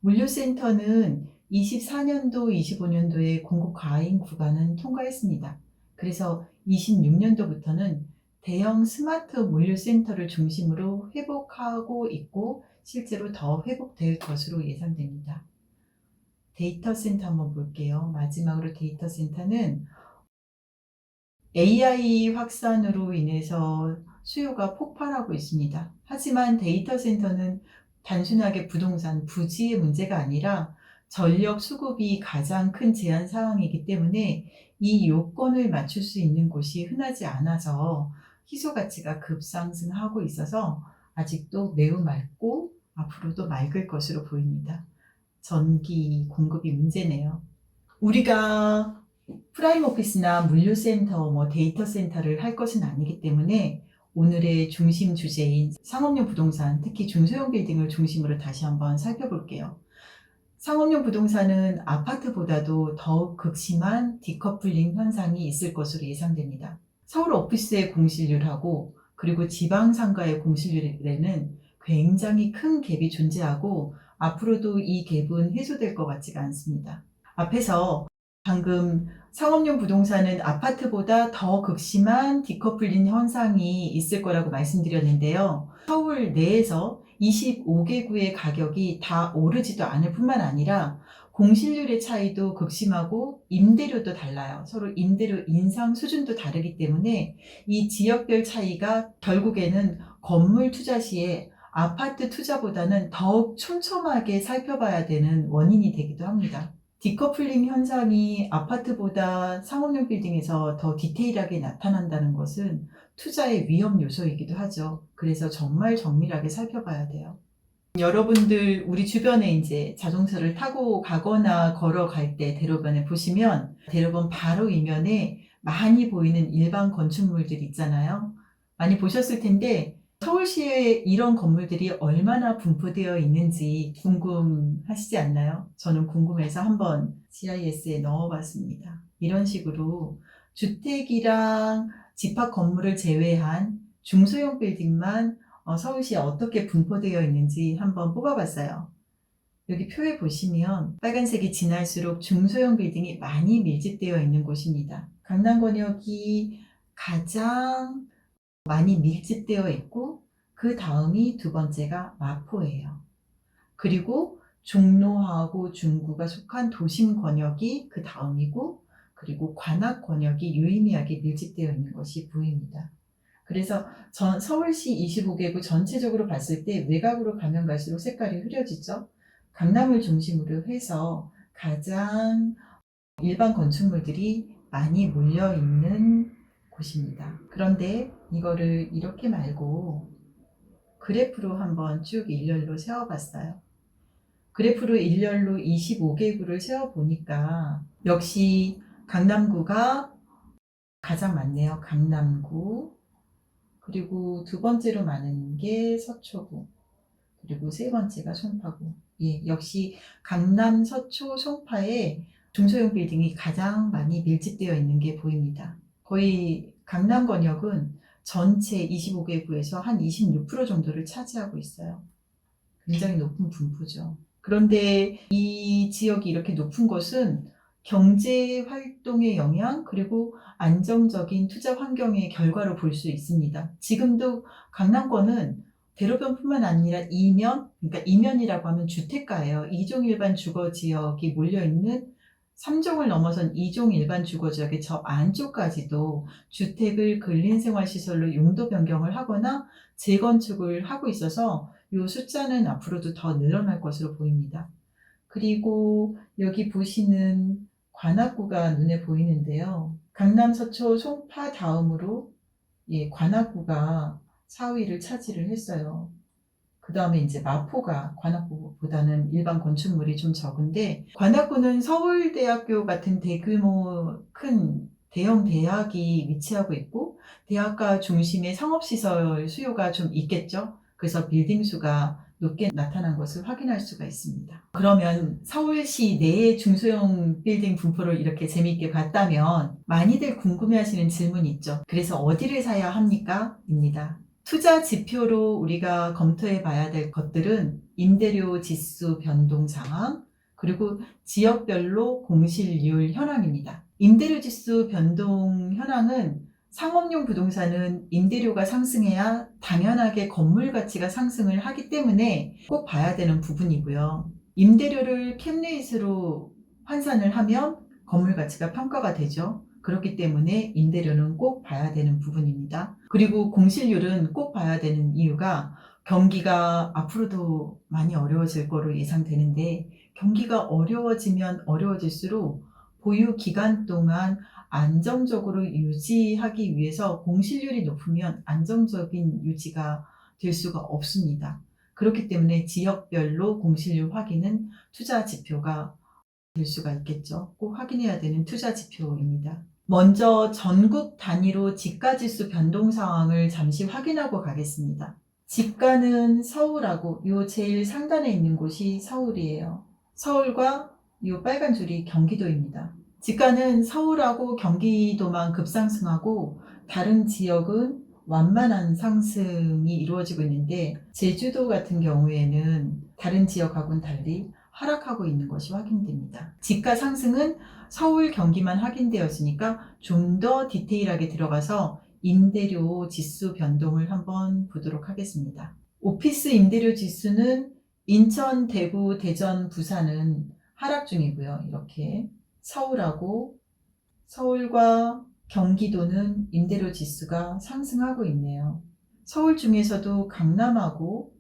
물류센터는 24년도, 25년도에 공급 과잉 구간은 통과했습니다. 그래서 26년도부터는 대형 스마트 물류센터를 중심으로 회복하고 있고 실제로 더 회복될 것으로 예상됩니다. 데이터 센터 한번 볼게요. 마지막으로 데이터 센터는 AI 확산으로 인해서 수요가 폭발하고 있습니다. 하지만 데이터 센터는 단순하게 부동산, 부지의 문제가 아니라 전력 수급이 가장 큰 제한 사항이기 때문에 이 요건을 맞출 수 있는 곳이 흔하지 않아서 희소 가치가 급상승하고 있어서 아직도 매우 맑고 앞으로도 맑을 것으로 보입니다. 전기 공급이 문제네요. 우리가 프라임 오피스나 물류센터, 데이터 센터를 할 것은 아니기 때문에 오늘의 중심 주제인 상업용 부동산, 특히 중소형 빌딩을 중심으로 다시 한번 살펴볼게요. 상업용 부동산은 아파트보다도 더욱 극심한 디커플링 현상이 있을 것으로 예상됩니다. 서울 오피스의 공실률하고 그리고 지방 상가의 공실률에는 굉장히 큰 갭이 존재하고 앞으로도 이 갭은 해소될 것 같지가 않습니다. 앞에서 방금 상업용 부동산은 아파트보다 더 극심한 디커플링 현상이 있을 거라고 말씀드렸는데요. 서울 내에서 25개구의 가격이 다 오르지도 않을 뿐만 아니라 공실률의 차이도 극심하고 임대료도 달라요. 서로 임대료 인상 수준도 다르기 때문에 이 지역별 차이가 결국에는 건물 투자 시에 아파트 투자보다는 더욱 촘촘하게 살펴봐야 되는 원인이 되기도 합니다. 디커플링 현상이 아파트보다 상업용 빌딩에서 더 디테일하게 나타난다는 것은 투자의 위험 요소이기도 하죠. 그래서 정말 정밀하게 살펴봐야 돼요. 여러분들 우리 주변에 이제 자동차를 타고 가거나 걸어갈 때 대로변에 보시면 대로변 바로 이면에 많이 보이는 일반 건축물들 있잖아요. 많이 보셨을 텐데 서울시에 이런 건물들이 얼마나 분포되어 있는지 궁금하시지 않나요? 저는 궁금해서 한번 GIS에 넣어봤습니다. 이런 식으로 주택이랑 집합 건물을 제외한 중소형 빌딩만 서울시에 어떻게 분포되어 있는지 한번 뽑아봤어요. 여기 표에 보시면 빨간색이 진할수록 중소형 빌딩이 많이 밀집되어 있는 곳입니다. 강남권역이 가장 많이 밀집되어 있고 그 다음이 두 번째가 마포예요. 그리고 종로하고 중구가 속한 도심 권역이 그 다음이고 그리고 관악 권역이 유의미하게 밀집되어 있는 것이 보입니다. 그래서 서울시 25개구 전체적으로 봤을 때 외곽으로 가면 갈수록 색깔이 흐려지죠. 강남을 중심으로 해서 가장 일반 건축물들이 많이 몰려있는 곳입니다. 그런데 이거를 이렇게 말고 그래프로 한번 쭉 일렬로 세워봤어요. 그래프로 일렬로 25개구를 세워보니까 역시 강남구가 가장 많네요. 강남구. 그리고 두 번째로 많은 게 서초구. 그리고 세 번째가 송파구. 예, 역시 강남, 서초, 송파에 중소형 빌딩이 가장 많이 밀집되어 있는 게 보입니다. 거의 강남 권역은 전체 25개 구에서 한 26% 정도를 차지하고 있어요. 굉장히 높은 분포죠. 그런데 이 지역이 이렇게 높은 것은 경제 활동의 영향, 그리고 안정적인 투자 환경의 결과로 볼 수 있습니다. 지금도 강남권은 대로변뿐만 아니라 이면, 그러니까 이면이라고 하면 주택가예요. 2종 일반 주거 지역이 몰려있는 3종을 넘어선 2종 일반 주거 지역의 저 안쪽까지도 주택을 근린생활시설로 용도 변경을 하거나 재건축을 하고 있어서 이 숫자는 앞으로도 더 늘어날 것으로 보입니다. 그리고 여기 보시는 관악구가 눈에 보이는데요. 강남, 서초, 송파 다음으로 관악구가 4위를 차지를 했어요. 그 다음에 이제 마포가 관악구보다는 일반 건축물이 좀 적은데, 관악구는 서울대학교 같은 대규모 큰 대형 대학이 위치하고 있고, 대학가 중심의 상업시설 수요가 좀 있겠죠. 그래서 빌딩 수가 높게 나타난 것을 확인할 수가 있습니다. 그러면 서울시 내의 중소형 빌딩 분포를 이렇게 재미있게 봤다면 많이들 궁금해하시는 질문이 있죠. 그래서 어디를 사야 합니까? 입니다. 투자 지표로 우리가 검토해 봐야 될 것들은 임대료 지수 변동 상황, 그리고 지역별로 공실률 현황입니다. 임대료 지수 변동 현황은 상업용 부동산은 임대료가 상승해야 당연하게 건물 가치가 상승을 하기 때문에 꼭 봐야 되는 부분이고요. 임대료를 캡레이트로 환산을 하면 건물 가치가 평가가 되죠. 그렇기 때문에 임대료는 꼭 봐야 되는 부분입니다. 그리고 공실률은 꼭 봐야 되는 이유가 경기가 앞으로도 많이 어려워질 거로 예상되는데, 경기가 어려워지면 어려워질수록 보유 기간 동안 안정적으로 유지하기 위해서 공실률이 높으면 안정적인 유지가 될 수가 없습니다. 그렇기 때문에 지역별로 공실률 확인은 투자 지표가 될 수가 있겠죠. 꼭 확인해야 되는 투자 지표입니다. 먼저 전국 단위로 지가지수 변동 상황을 잠시 확인하고 가겠습니다. 지가는 서울하고 요 제일 상단에 있는 곳이 서울이에요. 서울과 요 빨간 줄이 경기도입니다. 지가는 서울하고 경기도만 급상승하고 다른 지역은 완만한 상승이 이루어지고 있는데, 제주도 같은 경우에는 다른 지역하고는 달리 하락하고 있는 것이 확인됩니다. 지가 상승은 서울, 경기만 확인되었으니까 좀 더 디테일하게 들어가서 임대료 지수 변동을 한번 보도록 하겠습니다. 오피스 임대료 지수는 인천, 대구, 대전, 부산은 하락 중이고요. 이렇게 서울과 경기도는 임대료 지수가 상승하고 있네요. 서울 중에서도 강남하고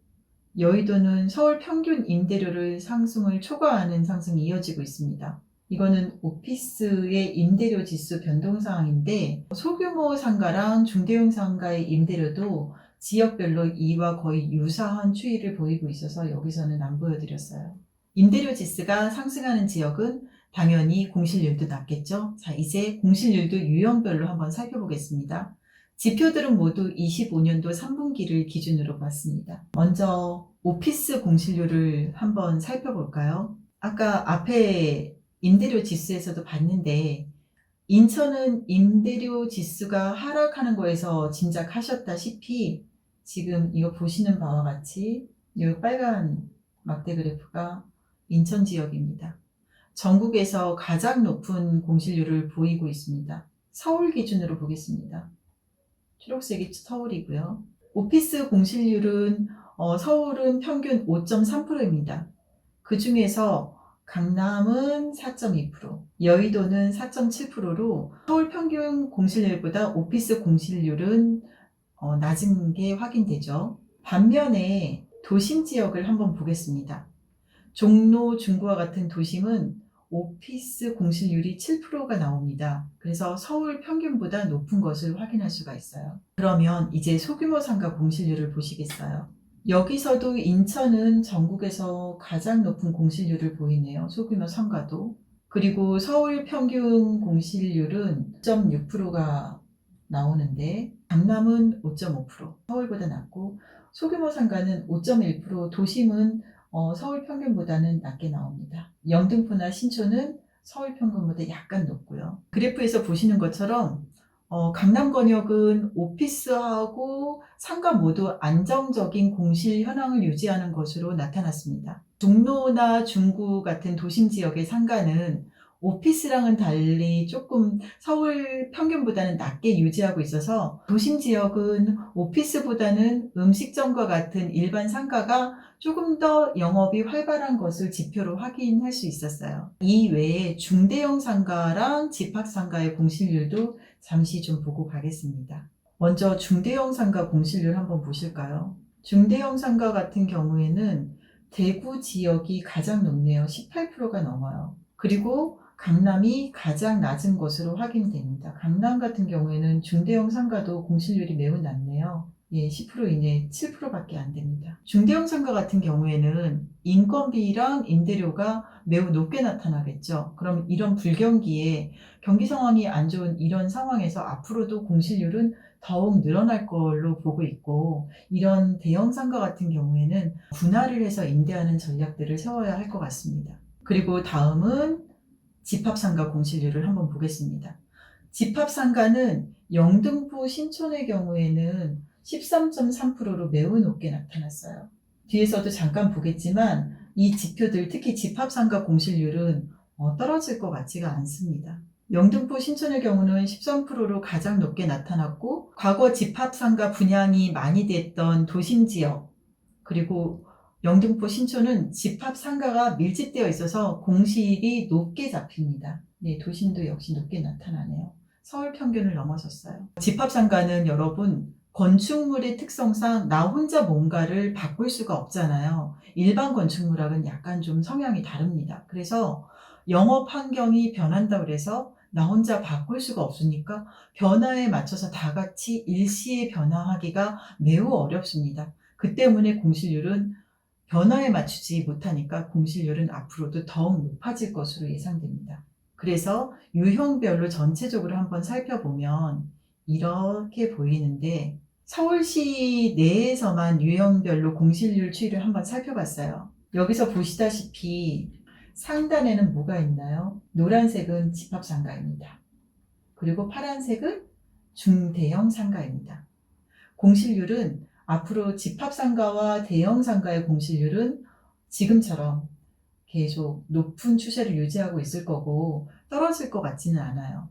여의도는 서울 평균 임대료를 상승을 초과하는 상승이 이어지고 있습니다. 이거는 오피스의 임대료 지수 변동 사항인데, 소규모 상가랑 중대형 상가의 임대료도 지역별로 이와 거의 유사한 추이를 보이고 있어서 여기서는 안 보여드렸어요. 임대료 지수가 상승하는 지역은 당연히 공실률도 낮겠죠. 자, 이제 공실률도 유형별로 한번 살펴보겠습니다. 지표들은 모두 25년도 3분기를 기준으로 봤습니다. 먼저 오피스 공실률을 한번 살펴볼까요? 아까 앞에 임대료 지수에서도 봤는데, 인천은 임대료 지수가 하락하는 거에서 짐작하셨다시피 지금 이거 보시는 바와 같이 이 빨간 막대 그래프가 인천 지역입니다. 전국에서 가장 높은 공실률을 보이고 있습니다. 서울 기준으로 보겠습니다. 초록색이 서울이고요. 오피스 공실률은 서울은 평균 5.3%입니다. 그 중에서 강남은 4.2%, 여의도는 4.7%로 서울 평균 공실률보다 오피스 공실률은 낮은 게 확인되죠. 반면에 도심 지역을 한번 보겠습니다. 종로, 중구와 같은 도심은 오피스 공실률이 7%가 나옵니다. 그래서 서울 평균보다 높은 것을 확인할 수가 있어요. 그러면 이제 소규모 상가 공실률을 보시겠어요? 여기서도 인천은 전국에서 가장 높은 공실률을 보이네요. 소규모 상가도. 그리고 서울 평균 공실률은 5.6%가 나오는데, 강남은 5.5%, 서울보다 낮고, 소규모 상가는 5.1%, 도심은 서울 평균보다는 낮게 나옵니다. 영등포나 신촌은 서울 평균보다 약간 높고요. 그래프에서 보시는 것처럼 강남 권역은 오피스하고 상가 모두 안정적인 공실 현황을 유지하는 것으로 나타났습니다. 종로나 중구 같은 도심 지역의 상가는 오피스랑은 달리 조금 서울 평균보다는 낮게 유지하고 있어서 도심 지역은 오피스보다는 음식점과 같은 일반 상가가 조금 더 영업이 활발한 것을 지표로 확인할 수 있었어요. 이 외에 중대형 상가랑 집합상가의 공실률도 잠시 좀 보고 가겠습니다. 먼저 중대형 상가 공실률 한번 보실까요? 중대형 상가 같은 경우에는 대구 지역이 가장 높네요. 18%가 넘어요. 그리고 강남이 가장 낮은 것으로 확인됩니다. 강남 같은 경우에는 중대형 상가도 공실률이 매우 낮네요. 10% 이내 7%밖에 안 됩니다. 중대형 상가 같은 경우에는 인건비랑 임대료가 매우 높게 나타나겠죠. 그럼 이런 불경기에 경기 상황이 안 좋은 이런 상황에서 앞으로도 공실률은 더욱 늘어날 걸로 보고 있고, 이런 대형 상가 같은 경우에는 분할을 해서 임대하는 전략들을 세워야 할 것 같습니다. 그리고 다음은 집합상가 공실률을 한번 보겠습니다. 집합상가는 영등포 신촌의 경우에는 13.3%로 매우 높게 나타났어요. 뒤에서도 잠깐 보겠지만 이 지표들, 특히 집합상가 공실률은 떨어질 것 같지가 않습니다. 영등포 신촌의 경우는 13%로 가장 높게 나타났고, 과거 집합상가 분양이 많이 됐던 도심지역, 그리고 영등포 신촌은 집합상가가 밀집되어 있어서 공실이 높게 잡힙니다. 도심도 역시 높게 나타나네요. 서울 평균을 넘어섰어요. 집합상가는 여러분, 건축물의 특성상 나 혼자 뭔가를 바꿀 수가 없잖아요. 일반 건축물하고는 약간 좀 성향이 다릅니다. 그래서 영업 환경이 변한다고 해서 나 혼자 바꿀 수가 없으니까 변화에 맞춰서 다 같이 일시에 변화하기가 매우 어렵습니다. 그 때문에 공실률은 변화에 맞추지 못하니까 공실률은 앞으로도 더욱 높아질 것으로 예상됩니다. 그래서 유형별로 전체적으로 한번 살펴보면 이렇게 보이는데, 서울시 내에서만 유형별로 공실률 추이를 한번 살펴봤어요. 여기서 보시다시피 상단에는 뭐가 있나요? 노란색은 집합상가입니다. 그리고 파란색은 중대형 상가입니다. 공실률은 앞으로 집합상가와 대형상가의 공실률은 지금처럼 계속 높은 추세를 유지하고 있을 거고 떨어질 것 같지는 않아요.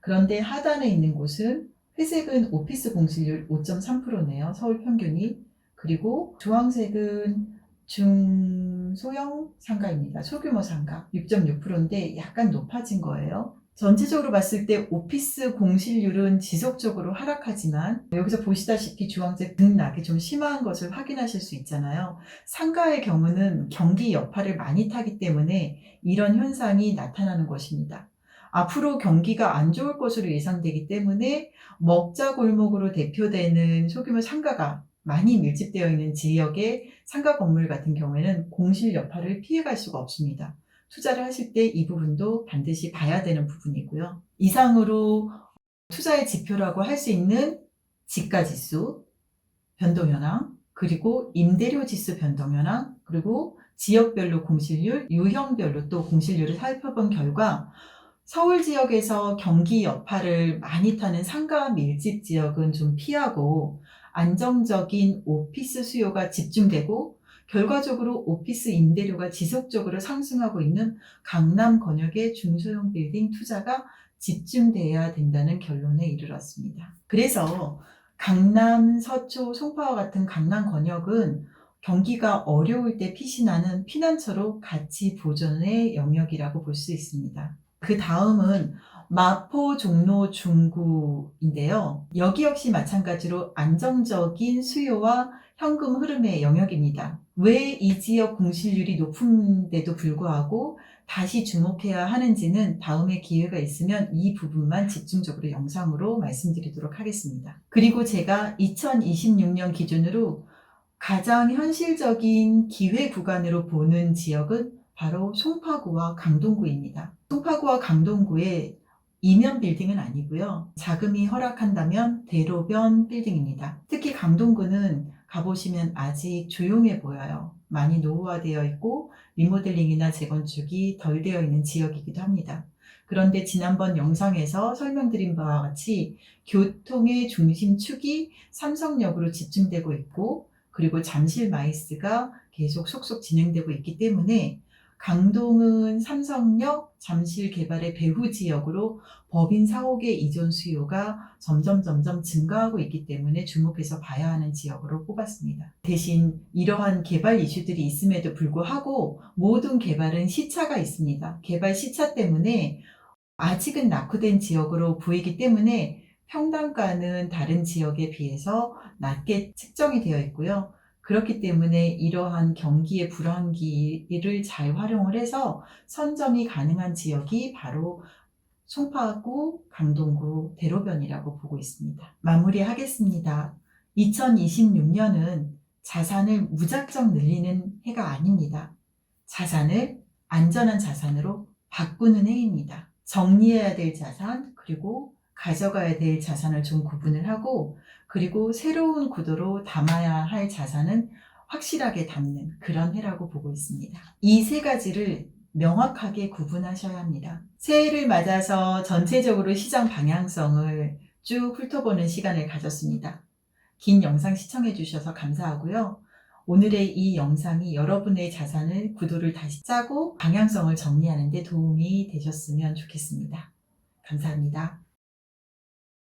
그런데 하단에 있는 곳은 회색은 오피스 공실률 5.3%네요. 서울 평균이. 그리고 주황색은 중소형 상가입니다. 소규모 상가 6.6%인데 약간 높아진 거예요. 전체적으로 봤을 때 오피스 공실률은 지속적으로 하락하지만, 여기서 보시다시피 주황색 등락이 좀 심한 것을 확인하실 수 있잖아요. 상가의 경우는 경기 여파를 많이 타기 때문에 이런 현상이 나타나는 것입니다. 앞으로 경기가 안 좋을 것으로 예상되기 때문에 먹자 골목으로 대표되는 소규모 상가가 많이 밀집되어 있는 지역의 상가 건물 같은 경우에는 공실 여파를 피해갈 수가 없습니다. 투자를 하실 때 이 부분도 반드시 봐야 되는 부분이고요. 이상으로 투자의 지표라고 할 수 있는 지가지수 변동현황, 그리고 임대료지수 변동현황, 그리고 지역별로 공실률, 유형별로 또 공실률을 살펴본 결과 서울 지역에서 경기 여파를 많이 타는 상가 밀집 지역은 좀 피하고 안정적인 오피스 수요가 집중되고 결과적으로 오피스 임대료가 지속적으로 상승하고 있는 강남 권역의 중소형 빌딩 투자가 집중돼야 된다는 결론에 이르렀습니다. 그래서 강남, 서초, 송파와 같은 강남 권역은 경기가 어려울 때 피신하는 피난처로 가치 보존의 영역이라고 볼 수 있습니다. 그 다음은 마포, 종로, 중구인데요. 여기 역시 마찬가지로 안정적인 수요와 현금 흐름의 영역입니다. 왜 이 지역 공실률이 높은데도 불구하고 다시 주목해야 하는지는 다음에 기회가 있으면 이 부분만 집중적으로 영상으로 말씀드리도록 하겠습니다. 그리고 제가 2026년 기준으로 가장 현실적인 기회 구간으로 보는 지역은 바로 송파구와 강동구입니다. 송파구와 강동구의 이면 빌딩은 아니고요. 자금이 허락한다면 대로변 빌딩입니다. 특히 강동구는 가보시면 아직 조용해 보여요. 많이 노후화되어 있고 리모델링이나 재건축이 덜 되어 있는 지역이기도 합니다. 그런데 지난번 영상에서 설명드린 바와 같이 교통의 중심축이 삼성역으로 집중되고 있고, 그리고 잠실 마이스가 계속 속속 진행되고 있기 때문에 강동은 삼성역, 잠실 개발의 배후 지역으로 법인 사옥의 이전 수요가 점점 증가하고 있기 때문에 주목해서 봐야 하는 지역으로 꼽았습니다. 대신 이러한 개발 이슈들이 있음에도 불구하고 모든 개발은 시차가 있습니다. 개발 시차 때문에 아직은 낙후된 지역으로 보이기 때문에 평당가는 다른 지역에 비해서 낮게 책정이 되어 있고요. 그렇기 때문에 이러한 경기의 불황기를 잘 활용을 해서 선점이 가능한 지역이 바로 송파구, 강동구, 대로변이라고 보고 있습니다. 마무리하겠습니다. 2026년은 자산을 무작정 늘리는 해가 아닙니다. 자산을 안전한 자산으로 바꾸는 해입니다. 정리해야 될 자산, 그리고 가져가야 될 자산을 좀 구분을 하고, 그리고 새로운 구도로 담아야 할 자산은 확실하게 담는 그런 해라고 보고 있습니다. 이 세 가지를 명확하게 구분하셔야 합니다. 새해를 맞아서 전체적으로 시장 방향성을 쭉 훑어보는 시간을 가졌습니다. 긴 영상 시청해 주셔서 감사하고요. 오늘의 이 영상이 여러분의 자산을 구도를 다시 짜고 방향성을 정리하는 데 도움이 되셨으면 좋겠습니다. 감사합니다.